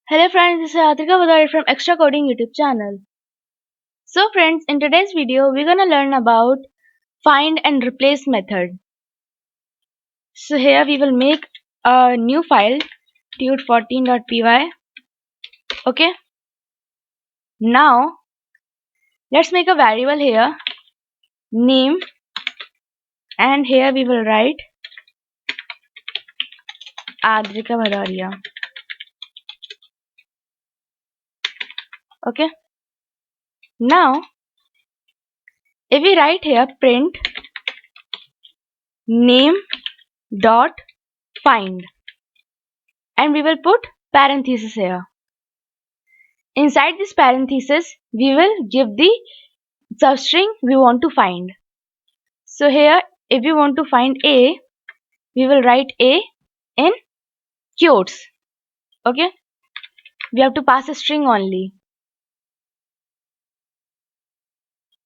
Hello friends, this is Atrika Vadari from Extra Coding YouTube channel. So friends, in today's video, we're gonna learn about find and replace method. So here we will make a new file, tude14.py. Okay. Now let's make a variable here, name, and here we will write Adrika Bhadaria. Okay. Now if we write here print name dot find, and we will put parenthesis here. Inside this parenthesis, we will give the substring we want to find. So here, if we want to find A, we will write A in quotes. Okay, we have to pass a string only.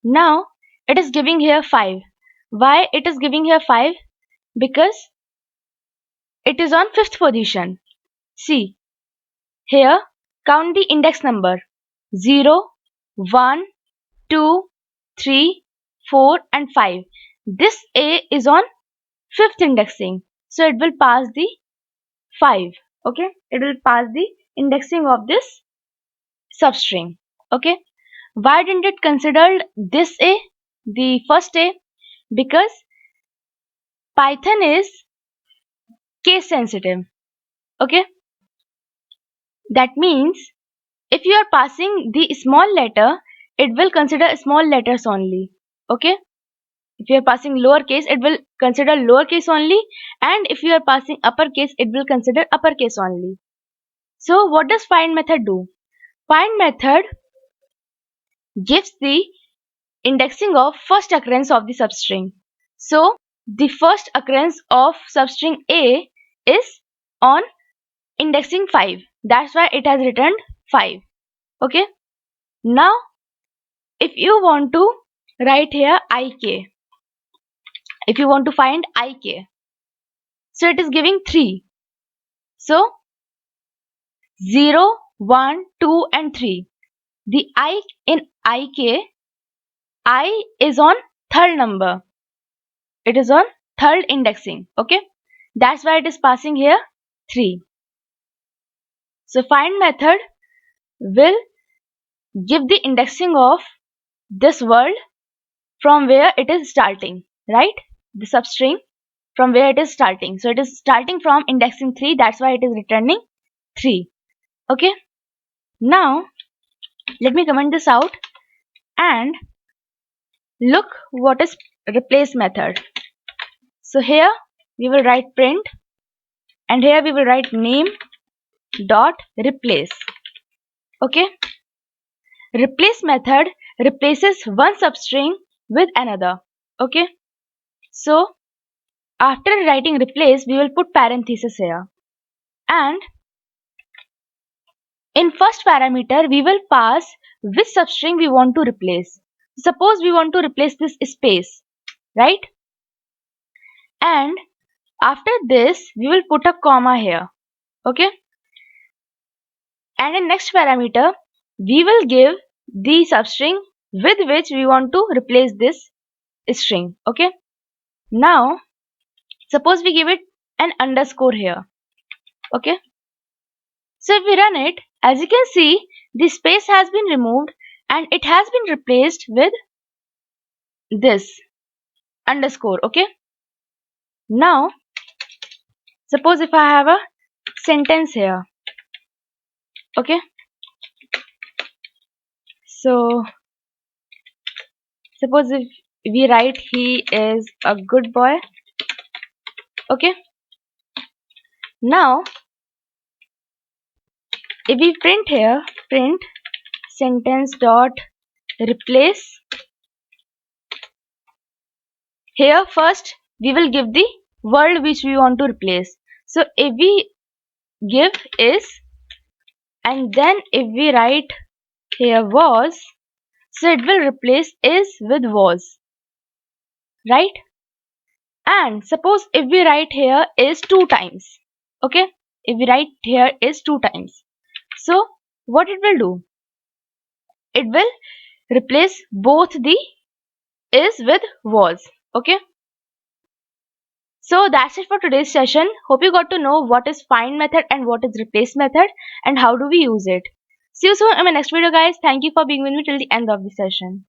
Now it is giving here 5. Why it is giving here 5? Because it is on 5th position. See, here count the index number 0, 1, 2, 3, 4 and 5. This A is on 5th indexing, so it will pass the 5. Okay, it will pass the indexing of this substring. Okay, why didn't it consider this A, the first A? Because Python is case sensitive. Okay, that means if you are passing the small letter, it will consider small letters only. Okay, if you are passing lowercase, it will consider lowercase only, and if you are passing uppercase, it will consider uppercase only. So what does find method do? Find method gives the indexing of first occurrence of the substring. So the first occurrence of substring A is on indexing 5. That's why it has returned 5. Okay. Now if you want to write here ik, if you want to find ik, so it is giving 3. So 0, 1, 2 and 3. The I in ik, I is on third number. It is on third indexing. Okay, that's why it is passing here 3. So find method will give the indexing of this world from where it is starting, right? The substring from where it is starting. So it is starting from indexing 3, that's why it is returning 3. Okay, now let me comment this out and look what is replace method. So here we will write print, and here we will write name dot replace. Okay, replace method replaces one substring with another. Okay, so after writing replace, we will put parenthesis here, and in first parameter we will pass which substring we want to replace. Suppose we want to replace this space, right? And after this we will put a comma here. Okay, and in next parameter we will give the substring with which we want to replace this string. Okay, now suppose we give it an underscore here. Okay, so if we run it, as you can see, the space has been removed and it has been replaced with this underscore. Okay, now suppose if I have a sentence here. Okay, so suppose if we write he is a good boy. Okay, now if we print here, print sentence dot replace, here first we will give the word which we want to replace. So if we give is, and then if we write here was, so it will replace is with was, right? And suppose if we write here is 2 times. Okay, if we write here is 2 times, So what it will do? It will replace both the is with was. Okay. So that's it for today's session. Hope you got to know what is find method and what is replace method and how do we use it. See you soon in my next video guys. Thank you for being with me till the end of the session.